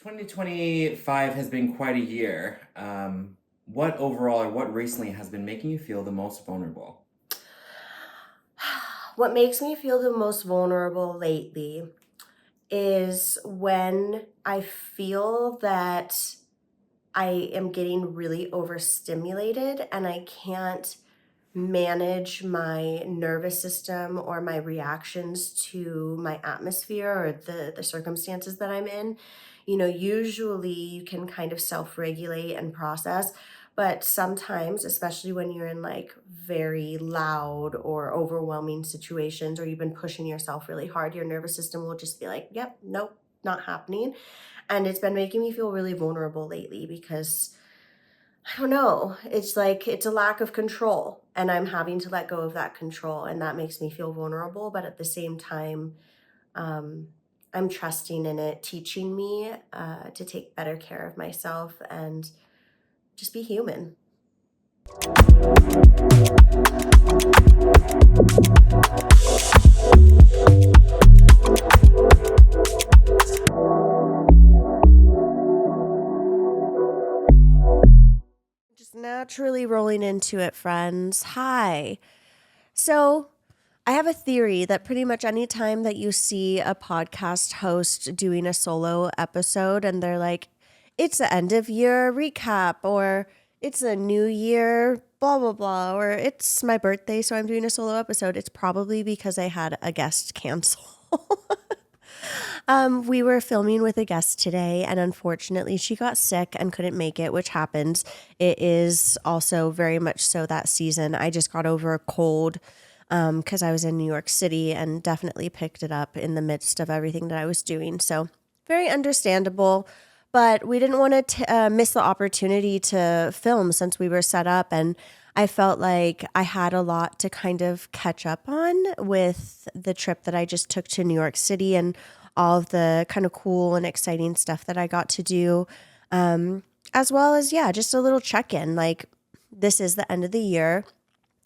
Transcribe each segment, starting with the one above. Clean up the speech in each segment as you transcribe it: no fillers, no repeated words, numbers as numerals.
2025 has been quite a year. What overall or what recently has been making you feel the most vulnerable? What makes me feel the most vulnerable lately is when I feel that I am getting really overstimulated and I can't manage my nervous system or my reactions to my atmosphere or the circumstances that I'm in. Usually you can kind of self-regulate and process, but sometimes, especially when you're in like very loud or overwhelming situations or you've been pushing yourself really hard, your nervous system will just be like, "Yep, nope, not happening." And it's been making me feel really vulnerable lately because I don't know. It's like it's a lack of control, and I'm having to let go of that control, and that makes me feel vulnerable. But at the same time, um, I'm trusting in it, teaching me to take better care of myself and just be human. Just naturally rolling into it, friends. Hi. So, I have a theory that pretty much any time that you see a podcast host doing a solo episode and they're like, it's the end of year recap, or it's a new year, blah, blah, blah, or it's my birthday, so I'm doing a solo episode, it's probably because I had a guest cancel. We were filming with a guest today, and unfortunately, she got sick and couldn't make it, which happens. It is also very much so that season. I just got over a cold because I was in New York City and definitely picked it up in the midst of everything that I was doing. So, very understandable. But we didn't want to miss the opportunity to film since we were set up. And I felt like I had a lot to kind of catch up on with the trip that I just took to New York City and all of the kind of cool and exciting stuff that I got to do. As well as, yeah, just a little check in. Like, this is the end of the year.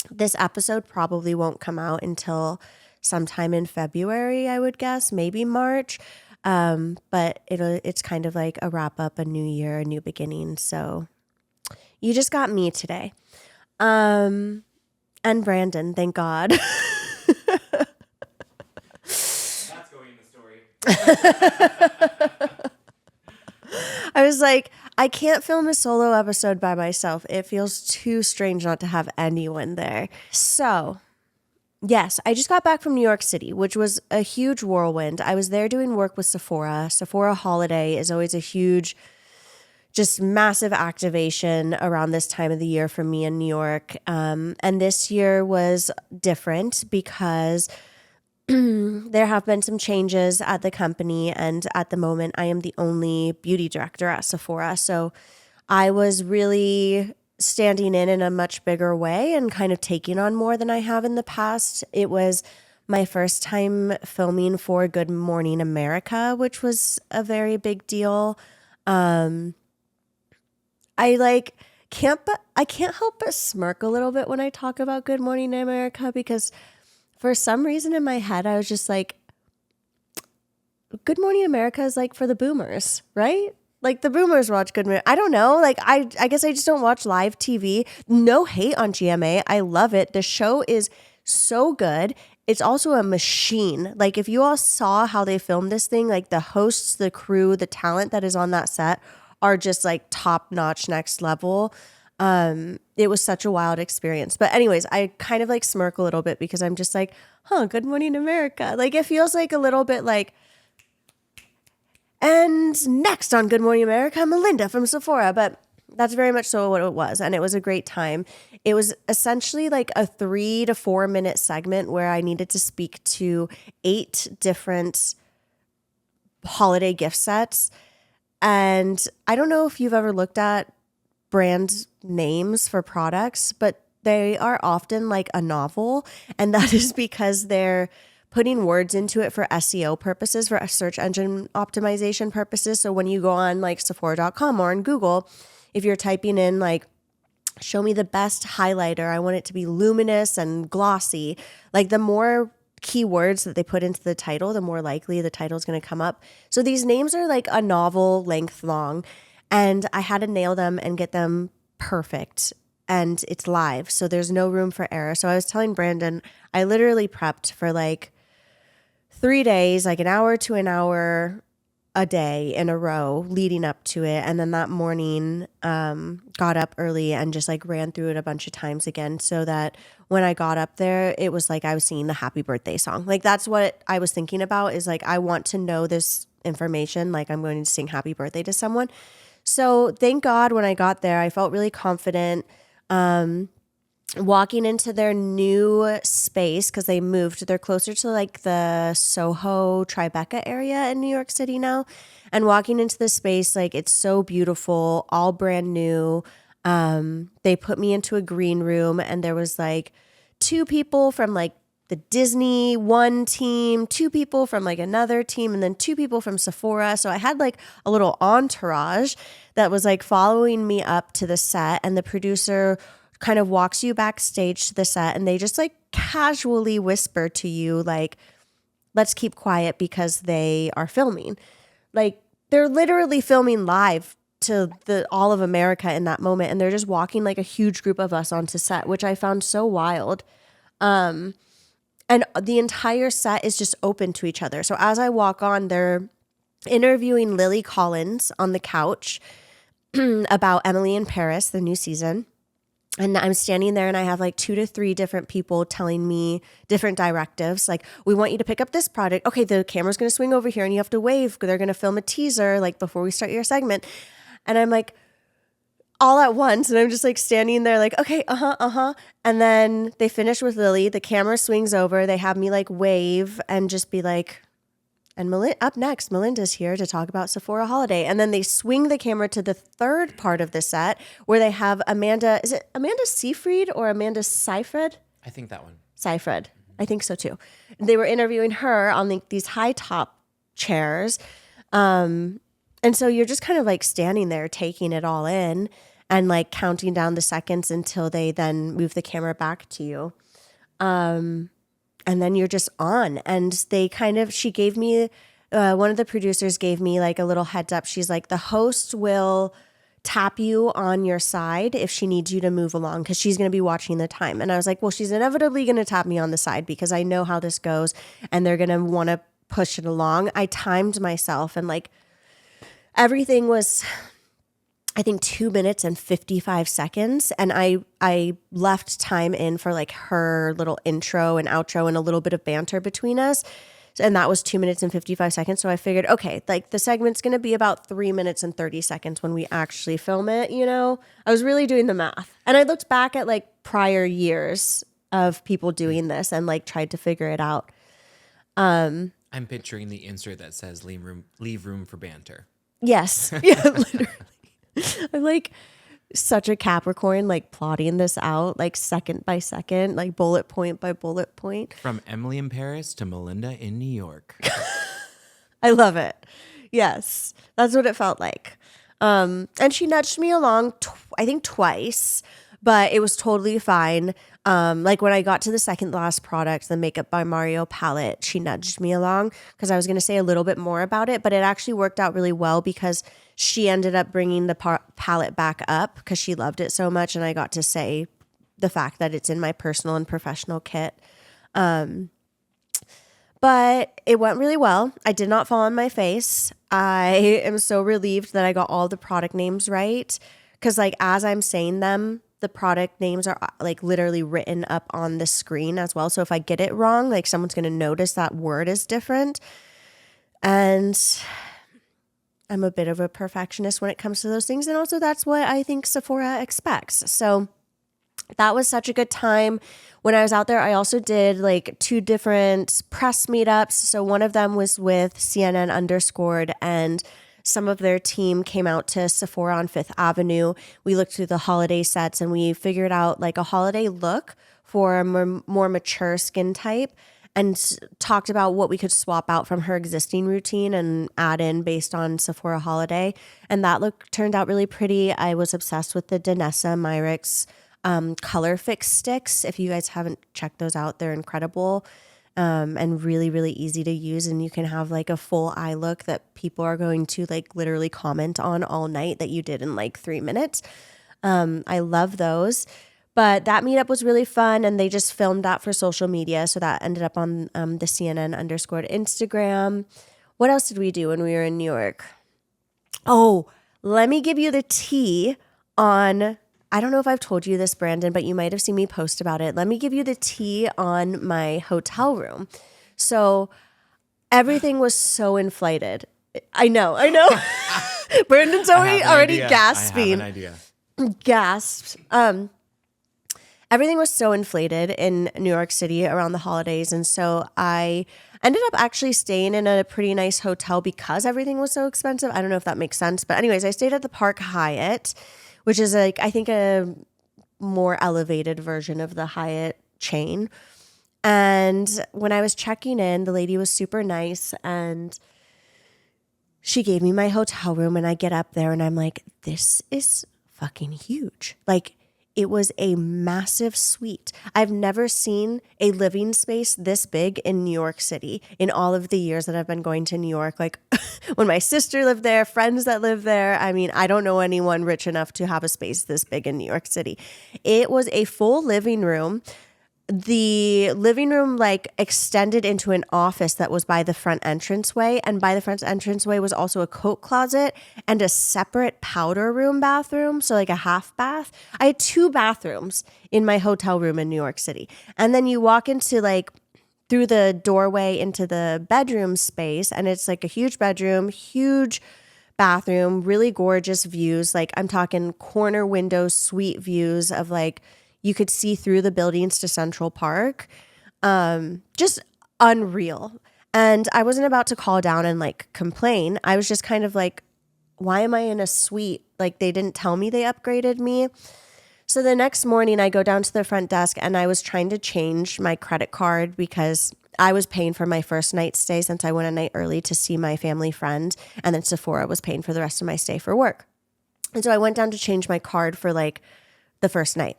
This episode probably won't come out until sometime in February, I would guess, maybe March. But it's kind of like a wrap up, a new year, a new beginning. So you just got me today. And Brandon, thank God. That's going in the story. I was like, I can't film a solo episode by myself. It feels too strange not to have anyone there. So, yes, I just got back from New York City, which was a huge whirlwind. I was there doing work with Sephora. Sephora Holiday is always a huge, just massive activation around this time of the year for me in New York. And this year was different because there have been some changes at the company, and at the moment, I am the only beauty director at Sephora. So I was really standing in a much bigger way and kind of taking on more than I have in the past. It was my first time filming for Good Morning America, which was a very big deal. Um, I like I can't help but smirk a little bit when I talk about Good Morning America because for some reason in my head, I was just like, Good Morning America is like for the boomers, right? Like the boomers watch Good Morning. I don't know. Like I guess I just don't watch live TV. No hate on GMA. I love it. The show is so good. It's also a machine. Like if you all saw how they filmed this thing, like the hosts, the crew, the talent that is on that set are just like top notch, next level. It was such a wild experience. But anyways, I kind of like smirk a little bit because I'm just like, huh, Good Morning America. Like it feels like a little bit like, and next on Good Morning America, Melinda from Sephora. But that's very much so what it was. And it was a great time. It was essentially like a 3 to 4 minute segment where I needed to speak to 8 different holiday gift sets. And I don't know if you've ever looked at brand names for products, but they are often like a novel. And that is because they're putting words into it for SEO purposes, for search engine optimization purposes. So when you go on like Sephora.com or on Google, if you're typing in like, show me the best highlighter, I want it to be luminous and glossy, like the more keywords that they put into the title, the more likely the title is going to come up. So these names are like a novel length long, and I had to nail them and get them perfect. And it's live, so there's no room for error. So I was telling Brandon, I literally prepped for like 3 days, like an hour to an hour a day in a row leading up to it. And then that morning, got up early and just like ran through it a bunch of times again, so that when I got up there, it was like I was singing the happy birthday song. Like that's what I was thinking about, is like, I want to know this information. Like I'm going to sing happy birthday to someone. So thank God when I got there, I felt really confident. Walking into their new space, because they moved, they're closer to like the Soho Tribeca area in New York City now. And walking into the space, like it's so beautiful, all brand new. They put me into a green room, and there was like 2 people from like the Disney one team, 2 people from like another team, and then 2 people from Sephora. So I had like a little entourage that was like following me up to the set, and the producer kind of walks you backstage to the set, and they just like casually whisper to you like, let's keep quiet because they are filming. Like they're literally filming live to the all of America in that moment, and they're just walking like a huge group of us onto set, which I found so wild. And the entire set is just open to each other. So as I walk on, they're interviewing Lily Collins on the couch about Emily in Paris, the new season. And I'm standing there, and I have like 2 to 3 different people telling me different directives. Like, we want you to pick up this product. Okay, the camera's going to swing over here and you have to wave. They're going to film a teaser like before we start your segment. And I'm like, all at once. And I'm just like standing there like, okay, And then they finish with Lily. The camera swings over. They have me like wave and just be like, and up next, Melinda's here to talk about Sephora Holiday. And then they swing the camera to the third part of the set where they have Amanda. Is it Amanda Seyfried or Amanda Seyfried? I think that one. Seyfried. I think so too. They were interviewing her on these high top chairs. And so you're just kind of like standing there taking it all in and like counting down the seconds until they then move the camera back to you. And then you're just on. And she gave me, one of the producers gave me like a little heads up. She's like, the host will tap you on your side if she needs you to move along, because she's going to be watching the time. And I was like, well, she's inevitably going to tap me on the side because I know how this goes and they're going to want to push it along. I timed myself, and like everything was, I think, 2 minutes and 55 seconds. And I left time in for like her little intro and outro and a little bit of banter between us. And that was 2 minutes and 55 seconds. So I figured, okay, like the segment's going to be about 3 minutes and 30 seconds when we actually film it. You know, I was really doing the math, and I looked back at like prior years of people doing this and like tried to figure it out. I'm picturing the insert that says leave room for banter. Yes. Yeah, literally. I'm like such a Capricorn, like plotting this out, like second by second, like bullet point by bullet point. From Emily in Paris to Melinda in New York. I love it. Yes, that's what it felt like. And she nudged me along, I think twice, but it was totally fine. Like when I got to the second last product, the Makeup by Mario palette, she nudged me along because I was going to say a little bit more about it, but it actually worked out really well because she ended up bringing the palette back up because she loved it so much, and I got to say the fact that it's in my personal and professional kit. But it went really well. I did not fall on my face. I am so relieved that I got all the product names right, because like as I'm saying them, the product names are like literally written up on the screen as well. So if I get it wrong, like someone's going to notice that word is different. And I'm a bit of a perfectionist when it comes to those things. And also that's what I think Sephora expects. So that was such a good time. When I was out there, I also did like 2 different press meetups. So one of them was with CNN Underscored, and some of their team came out to Sephora on 5th Avenue. We looked through the holiday sets and we figured out like a holiday look for a more mature skin type, and talked about what we could swap out from her existing routine and add in based on Sephora Holiday. And that look turned out really pretty. I was obsessed with the Danessa Myricks Color Fix sticks. If you guys haven't checked those out, they're incredible. and really, really easy to use. And you can have like a full eye look that people are going to like literally comment on all night that you did in like 3 minutes. I love those. But that meetup was really fun, and they just filmed that for social media. So that ended up on the CNN_ Instagram. What else did we do when we were in New York? Oh, let me give you the tea on, I don't know if I've told you this, Brandon, but you might have seen me post about it. Let me give you the tea on my hotel room. So everything was so inflated. I know. Brandon's already gasping. I have an idea. Gasped. Everything was so inflated in New York City around the holidays. And so I ended up actually staying in a pretty nice hotel because everything was so expensive. I don't know if that makes sense. But anyways, I stayed at the Park Hyatt, which is like, I think a more elevated version of the Hyatt chain. And when I was checking in, the lady was super nice and she gave me my hotel room, and I get up there and I'm like, this is fucking huge. Like, it was a massive suite. I've never seen a living space this big in New York City in all of the years that I've been going to New York. Like when my sister lived there, friends that live there. I mean, I don't know anyone rich enough to have a space this big in New York City. It was a full living room. The living room like extended into an office that was by the front entranceway. And by the front entranceway was also a coat closet and a separate powder room bathroom. So like a half bath. I had 2 bathrooms in my hotel room in New York City. And then you walk into like through the doorway into the bedroom space, and it's like a huge bedroom, huge bathroom, really gorgeous views. Like I'm talking corner windows, suite views of like, you could see through the buildings to Central Park. Just unreal. And I wasn't about to call down and like complain. I was just kind of like, why am I in a suite? Like they didn't tell me they upgraded me. So the next morning I go down to the front desk and I was trying to change my credit card because I was paying for my first night stay since I went a night early to see my family friend. And then Sephora was paying for the rest of my stay for work. And so I went down to change my card for like the first night.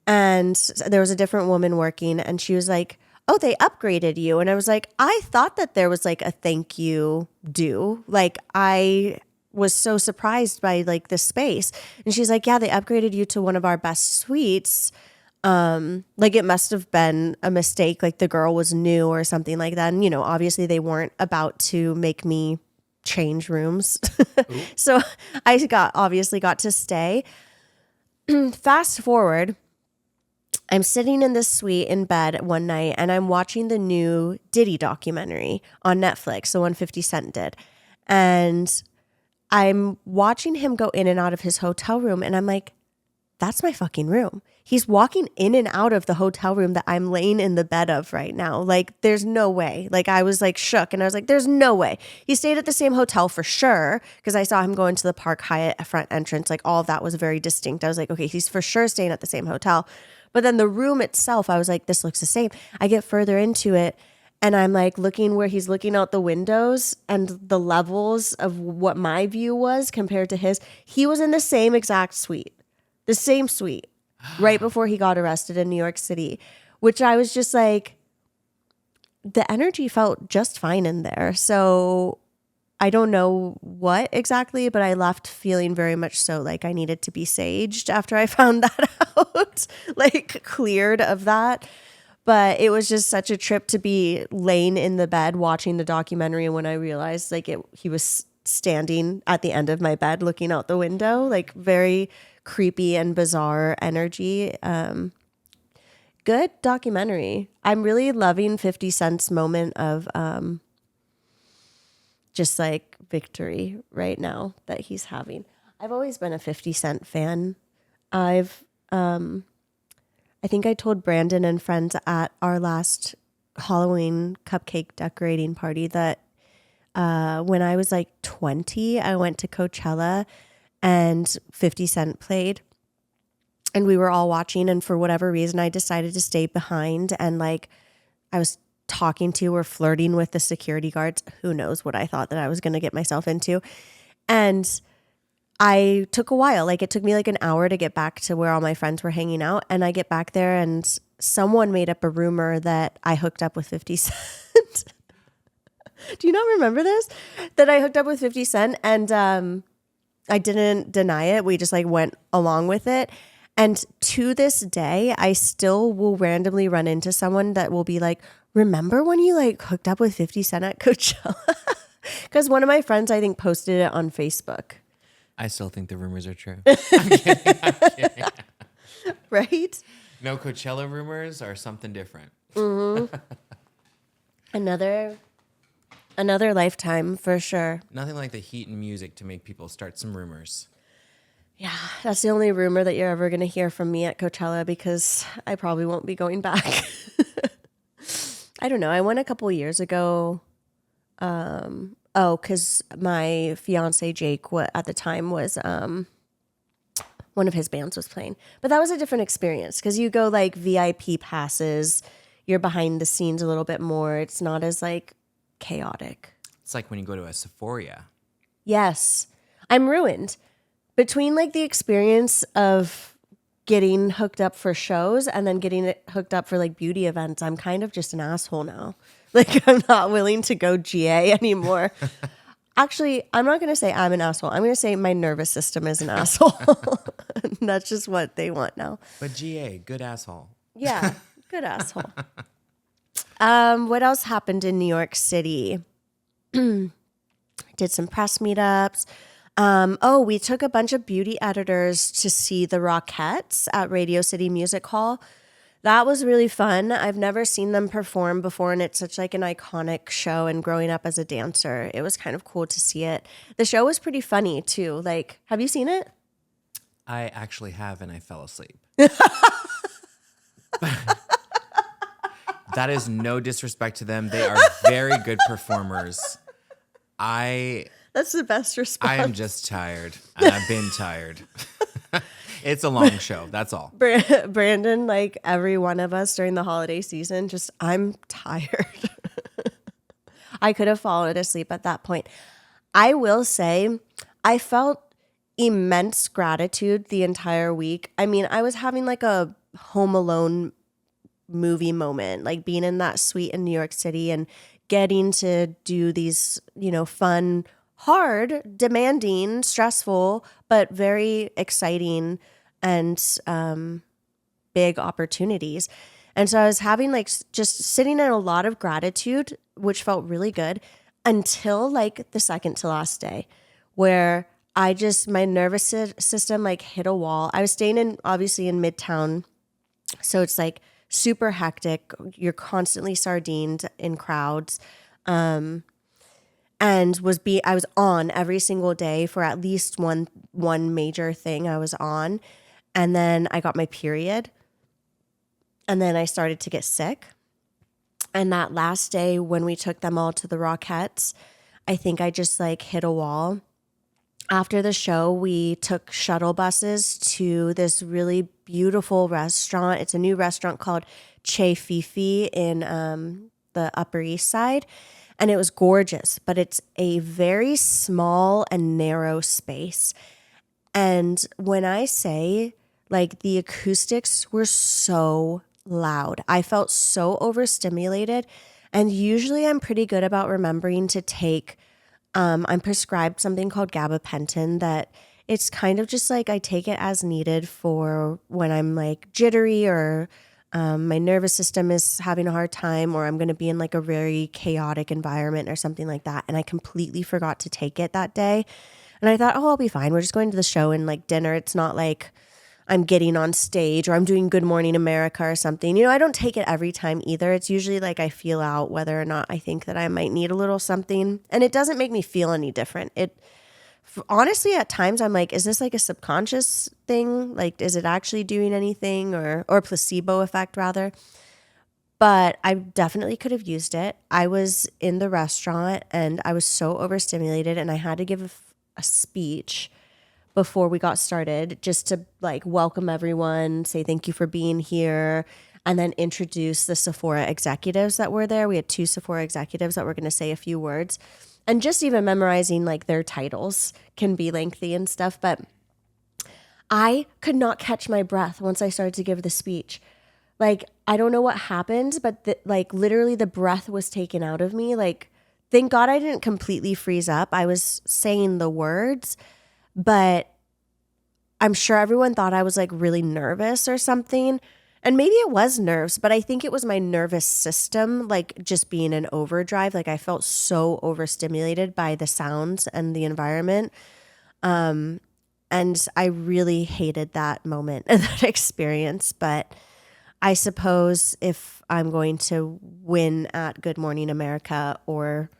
And there was a different woman working and she was like, oh, they upgraded you. And I was like, I thought that there was like a thank you due. Like I was so surprised by like the space. And she's like, yeah, they upgraded you to one of our best suites. Like it must have been a mistake. Like the girl was new or something like that. And, you know, obviously they weren't about to make me change rooms. So I obviously got to stay. Fast forward. I'm sitting in this suite in bed one night and I'm watching the new Diddy documentary on Netflix, the one 50 Cent did. And I'm watching him go in and out of his hotel room and I'm like, that's my fucking room. He's walking in and out of the hotel room that I'm laying in the bed of right now. Like, there's no way. Like, I was like shook and I was like, there's no way. He stayed at the same hotel for sure because I saw him go into the Park Hyatt front entrance. Like, all of that was very distinct. I was like, okay, he's for sure staying at the same hotel. But then the room itself, I was like, this looks the same. I get further into it and I'm like looking where he's looking out the windows and the levels of what my view was compared to his. He was in the same exact suite, the same suite right before he got arrested in New York City, which I was just like, the energy felt just fine in there. So I don't know what exactly, but I left feeling very much so like I needed to be saged after I found that out, like cleared of that. But it was just such a trip to be laying in the bed watching the documentary. And when I realized like he was standing at the end of my bed looking out the window, like very creepy and bizarre energy. Good documentary. I'm really loving 50 Cent's moment of just like victory right now that he's having. I've always been a 50 Cent fan. I think I told Brandon and friends at our last Halloween cupcake decorating party that when I was like 20, I went to Coachella and 50 Cent played and we were all watching. And for whatever reason, I decided to stay behind and like I was talking to or flirting with the security guards. Who knows what I thought that I was going to get myself into. And I took a while. Like it took me like an hour to get back to where all my friends were hanging out. And I get back there and someone made up a rumor that I hooked up with 50 Cent. Do you not remember this? That I hooked up with 50 Cent and I didn't deny it. We just like went along with it. And to this day, I still will randomly run into someone that will be like, remember when you like hooked up with 50 Cent at Coachella? Because one of my friends, I think, posted it on Facebook. I still think the rumors are true. Right? No, Coachella rumors are something different. Another lifetime for sure. Nothing like the heat and music to make people start some rumors. Yeah, that's the only rumor that you're ever going to hear from me at Coachella because I probably won't be going back. I don't know. I went a couple years ago. Because my fiance Jake, at the time, was one of his bands was playing. But that was a different experience because you go like VIP passes. You're behind the scenes a little bit more. It's not as like chaotic. It's like when you go to a Sephora. Yes. I'm ruined. Between like the experience of getting hooked up for shows and then getting it hooked up for like beauty events, I'm kind of just an asshole now. Like I'm not willing to go GA anymore. Actually, I'm not going to say I'm an asshole. I'm going to say my nervous system is an asshole. That's just what they want now. But GA, good asshole. Yeah, good asshole. What else happened in New York City? Did some press meetups. We took a bunch of beauty editors to see the Rockettes at Radio City Music Hall. That was really fun. I've never seen them perform before, and it's such like an iconic show. And growing up as a dancer, it was kind of cool to see it. The show was pretty funny too. Like, have you seen it? I actually have, and I fell asleep. That is no disrespect to them. They are very good performers. That's the best response. I am just tired, and I've been tired. It's a long show. That's all. Brandon, like every one of us during the holiday season, I'm tired. I could have fallen asleep at that point. I will say, I felt immense gratitude the entire week. I mean, I was having like a Home Alone movie moment, like being in that suite in New York City and getting to do these, fun, hard, demanding, stressful, but very exciting and big opportunities. And so I was having like just sitting in a lot of gratitude, which felt really good until like the second to last day where my nervous system like hit a wall. I was staying obviously in Midtown. So it's like super hectic. You're constantly sardined in crowds. And I was on every single day for at least one major thing I was on. And then I got my period. And then I started to get sick. And that last day when we took them all to the Rockettes, I think I just like hit a wall. After the show, we took shuttle buses to this really beautiful restaurant. It's a new restaurant called Che Fifi in the Upper East Side. And it was gorgeous, but it's a very small and narrow space. And when I say, like, the acoustics were so loud, I felt so overstimulated. And usually I'm pretty good about remembering to take, I'm prescribed something called gabapentin that it's kind of just like I take it as needed for when I'm like jittery or my nervous system is having a hard time or I'm going to be in like a very chaotic environment or something like that. And I completely forgot to take it that day. And I thought, I'll be fine. We're just going to the show and like dinner. It's not like I'm getting on stage or I'm doing Good Morning America or something. I don't take it every time either. It's usually like I feel out whether or not I think that I might need a little something. And it doesn't make me feel any different. Honestly, at times I'm like, is this like a subconscious thing? Like, is it actually doing anything or placebo effect rather? But I definitely could have used it. I was in the restaurant and I was so overstimulated and I had to give a speech before we got started just to like welcome everyone, say thank you for being here, and then introduce the Sephora executives that were there. We had 2 Sephora executives that were going to say a few words. And just even memorizing like their titles can be lengthy and stuff. But I could not catch my breath once I started to give the speech. Like, I don't know what happened, but like literally the breath was taken out of me. Like, thank God I didn't completely freeze up. I was saying the words, but I'm sure everyone thought I was like really nervous or something. And maybe it was nerves, but I think it was my nervous system, like just being in overdrive. Like I felt so overstimulated by the sounds and the environment. And I really hated that moment and that experience. But I suppose if I'm going to win at Good Morning America or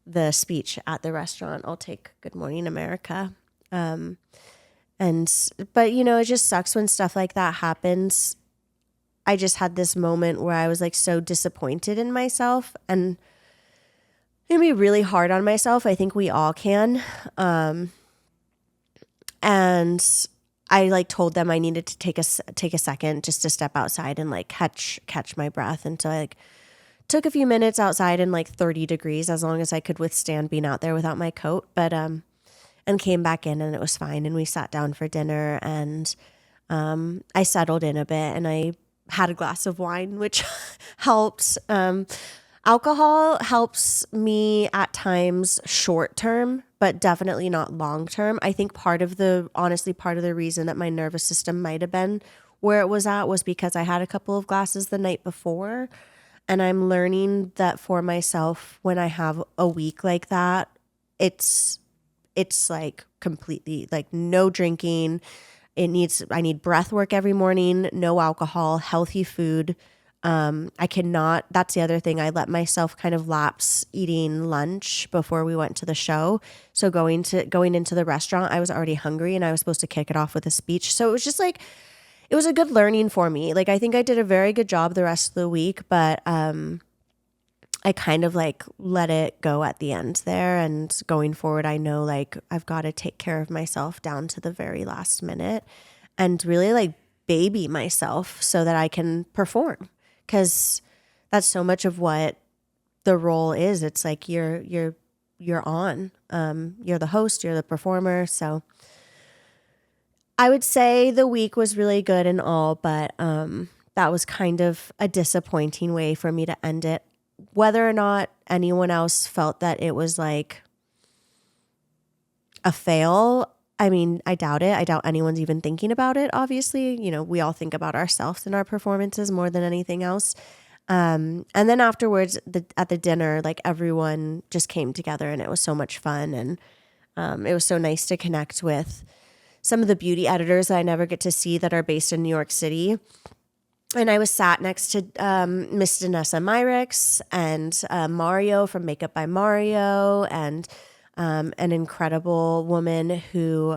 the speech at the restaurant, I'll take Good Morning America. But it just sucks when stuff like that happens. I just had this moment where I was like so disappointed in myself and it can be really hard on myself. I think we all can. And I like told them I needed to take a second just to step outside and like catch my breath. And so I like took a few minutes outside in like 30 degrees, as long as I could withstand being out there without my coat. But and came back in and it was fine. And we sat down for dinner and I settled in a bit and I had a glass of wine, which helped. Alcohol helps me at times short term, but definitely not long term. I think part of the reason that my nervous system might have been where it was at was because I had a couple of glasses the night before. And I'm learning that for myself, when I have a week like that, it's like completely like no drinking. I need breath work every morning, no alcohol, healthy food. I cannot, that's the other thing. I let myself kind of lapse eating lunch before we went to the show. So going into the restaurant, I was already hungry and I was supposed to kick it off with a speech. So it was just like, it was a good learning for me. Like, I think I did a very good job the rest of the week, but, I kind of like let it go at the end there. And going forward, I know like I've got to take care of myself down to the very last minute and really like baby myself so that I can perform. Cause that's so much of what the role is. It's like you're on, you're the host, you're the performer. So I would say the week was really good and all, but, that was kind of a disappointing way for me to end it. Whether or not anyone else felt that it was like a fail, I mean, I doubt it. I doubt anyone's even thinking about it, obviously. We all think about ourselves and our performances more than anything else. And then afterwards, at the dinner, like everyone just came together and it was so much fun. And it was so nice to connect with some of the beauty editors that I never get to see that are based in New York City. And I was sat next to Miss Danessa Myricks and Mario from Makeup by Mario and an incredible woman who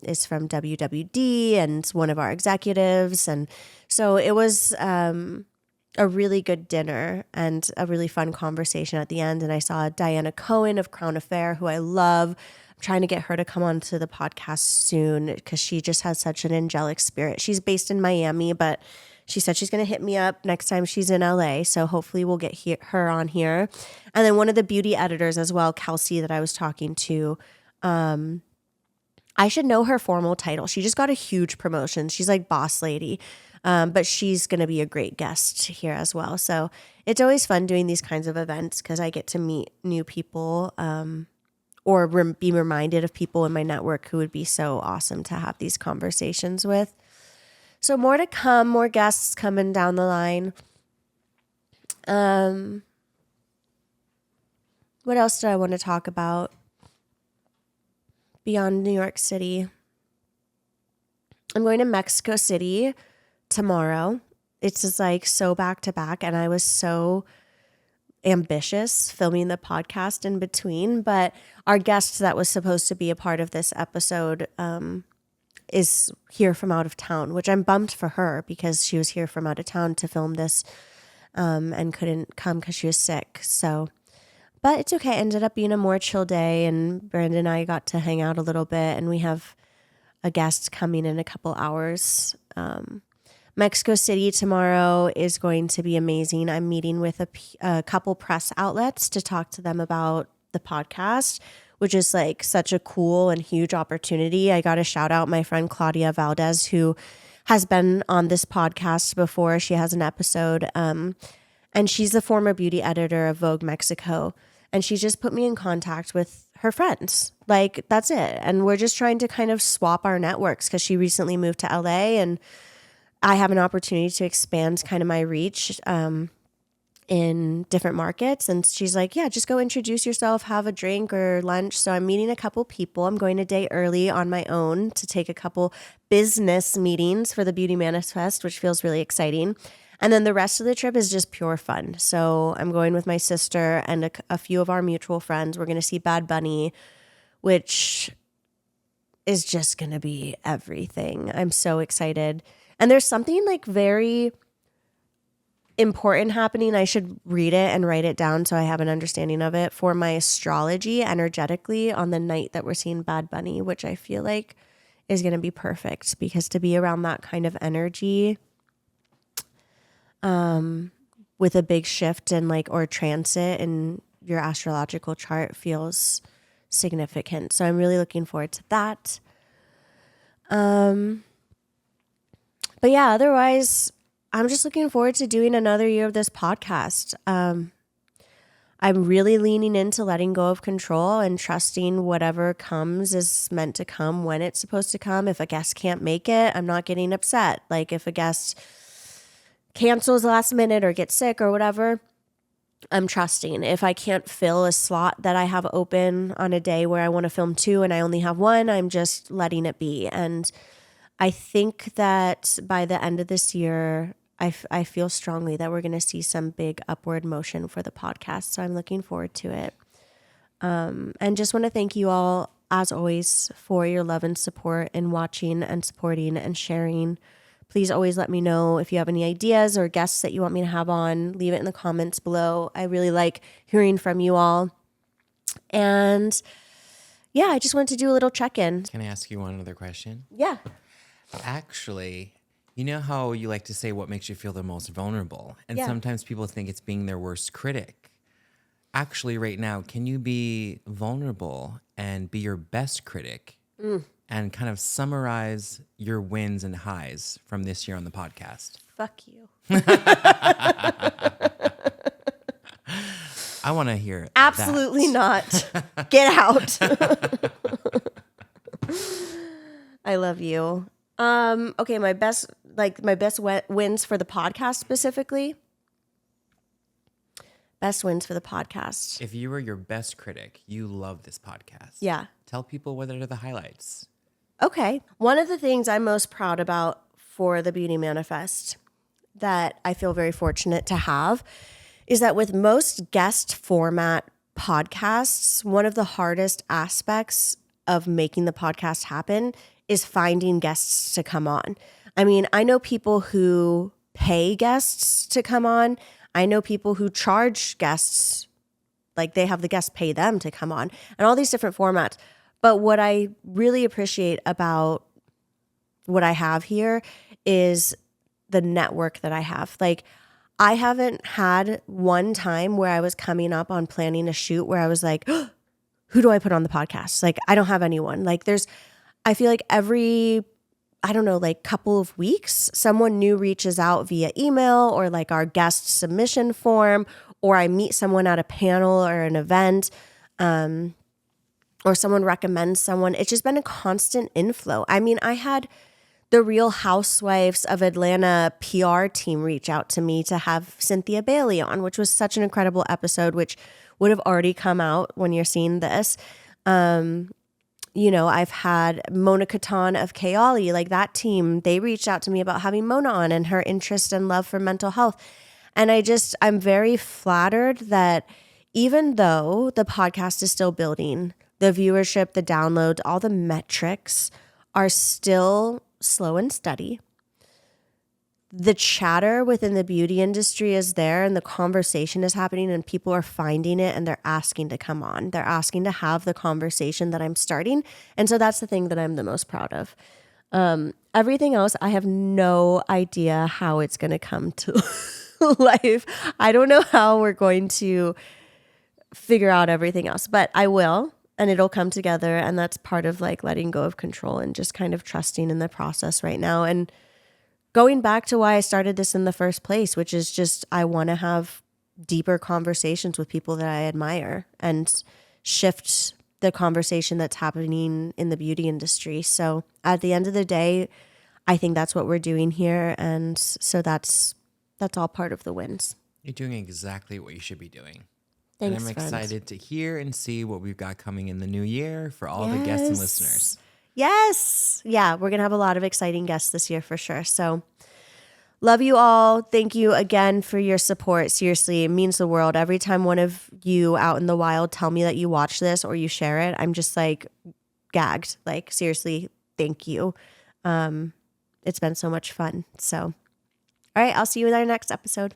is from WWD and one of our executives. And so it was a really good dinner and a really fun conversation at the end. And I saw Diana Cohen of Crown Affair, who I love. I'm trying to get her to come on to the podcast soon because she just has such an angelic spirit. She's based in Miami, but she said she's going to hit me up next time she's in LA. So hopefully we'll get her on here. And then one of the beauty editors as well, Kelsey, that I was talking to. I should know her formal title. She just got a huge promotion. She's like boss lady. But she's going to be a great guest here as well. So it's always fun doing these kinds of events because I get to meet new people or be reminded of people in my network who would be so awesome to have these conversations with. So more to come, more guests coming down the line. What else did I want to talk about beyond New York City? I'm going to Mexico City tomorrow. It's just like so back to back, and I was so ambitious filming the podcast in between. But our guest that was supposed to be a part of this episode is here from out of town, which I'm bummed for her because she was here from out of town to film this and couldn't come because she was sick. So, but it's okay. It ended up being a more chill day, and Brandon and I got to hang out a little bit, and we have a guest coming in a couple hours. Mexico City tomorrow is going to be amazing. I'm meeting with a couple press outlets to talk to them about the podcast, which is like such a cool and huge opportunity. I got to shout out my friend Claudia Valdez, who has been on this podcast before. She has an episode, and she's the former beauty editor of Vogue Mexico. And she just put me in contact with her friends. Like, that's it. And we're just trying to kind of swap our networks because she recently moved to LA and I have an opportunity to expand kind of my reach in different markets. And she's like, yeah, just go introduce yourself, have a drink or lunch. So I'm meeting a couple people. I'm going a day early on my own to take a couple business meetings for the Beauty Manifest, which feels really exciting. And then the rest of the trip is just pure fun. So I'm going with my sister and a few of our mutual friends. We're going to see Bad Bunny, which is just going to be everything. I'm so excited. And there's something like very important happening. I should read it and write it down so I have an understanding of it for my astrology energetically on the night that we're seeing Bad Bunny, which I feel like is going to be perfect because to be around that kind of energy with a big shift in like or transit in your astrological chart feels significant. So I'm really looking forward to that. But yeah, otherwise I'm just looking forward to doing another year of this podcast. I'm really leaning into letting go of control and trusting whatever comes is meant to come when it's supposed to come. If a guest can't make it, I'm not getting upset. Like if a guest cancels last minute or gets sick or whatever, I'm trusting. If I can't fill a slot that I have open on a day where I want to film 2 and I only have 1, I'm just letting it be. And I think that by the end of this year, I feel strongly that we're going to see some big upward motion for the podcast. So I'm looking forward to it. And just want to thank you all, as always, for your love and support in watching and supporting and sharing. Please always let me know if you have any ideas or guests that you want me to have on. Leave it in the comments below. I really like hearing from you all. And yeah, I just wanted to do a little check-in. Can I ask you one other question? Yeah. Actually, you know how you like to say what makes you feel the most vulnerable? And Yeah. sometimes people think it's being their worst critic. Actually, right now, can you be vulnerable and be your best critic and kind of summarize your wins and highs from this year on the podcast? Fuck you. I want to hear Absolutely that. not. Get out. I love you. Okay, my best wins for the podcast specifically. Best wins for the podcast. If you were your best critic, you love this podcast. Yeah. Tell people what are the highlights. Okay. One of the things I'm most proud about for the Beauty Manifest that I feel very fortunate to have is that with most guest format podcasts, one of the hardest aspects of making the podcast happen is finding guests to come on. I mean, I know people who pay guests to come on. I know people who charge guests, like they have the guests pay them to come on, and all these different formats. But what I really appreciate about what I have here is the network that I have. Like, I haven't had one time where I was coming up on planning a shoot where I was like, oh, who do I put on the podcast? Like, I don't have anyone. Like, I feel like every, I don't know, like couple of weeks, someone new reaches out via email or like our guest submission form, or I meet someone at a panel or an event, or someone recommends someone. It's just been a constant inflow. I mean, I had the Real Housewives of Atlanta PR team reach out to me to have Cynthia Bailey on, which was such an incredible episode, which would have already come out when you're seeing this. You know, I've had Mona Katan of Kayali, like that team, they reached out to me about having Mona on and her interest and love for mental health. And I'm very flattered that even though the podcast is still building, the viewership, the downloads, all the metrics are still slow and steady. The chatter within the beauty industry is there and the conversation is happening and people are finding it and they're asking to come on. They're asking to have the conversation that I'm starting. And so that's the thing that I'm the most proud of. Everything else, I have no idea how it's going to come to life. I don't know how we're going to figure out everything else, but I will, and it'll come together. And that's part of like letting go of control and just kind of trusting in the process right now and going back to why I started this in the first place, which is just I want to have deeper conversations with people that I admire and shift the conversation that's happening in the beauty industry. So at the end of the day, I think that's what we're doing here. And so that's all part of the wins. You're doing exactly what you should be doing. Thanks, and I'm friends. excited to hear and see what we've got coming in the new year for all the guests and listeners. Yes. Yeah, we're going to have a lot of exciting guests this year for sure. So love you all. Thank you again for your support. Seriously, it means the world. Every time one of you out in the wild tell me that you watch this or you share it, I'm just like gagged. Like, seriously, thank you. It's been so much fun. So, all right, I'll see you in our next episode.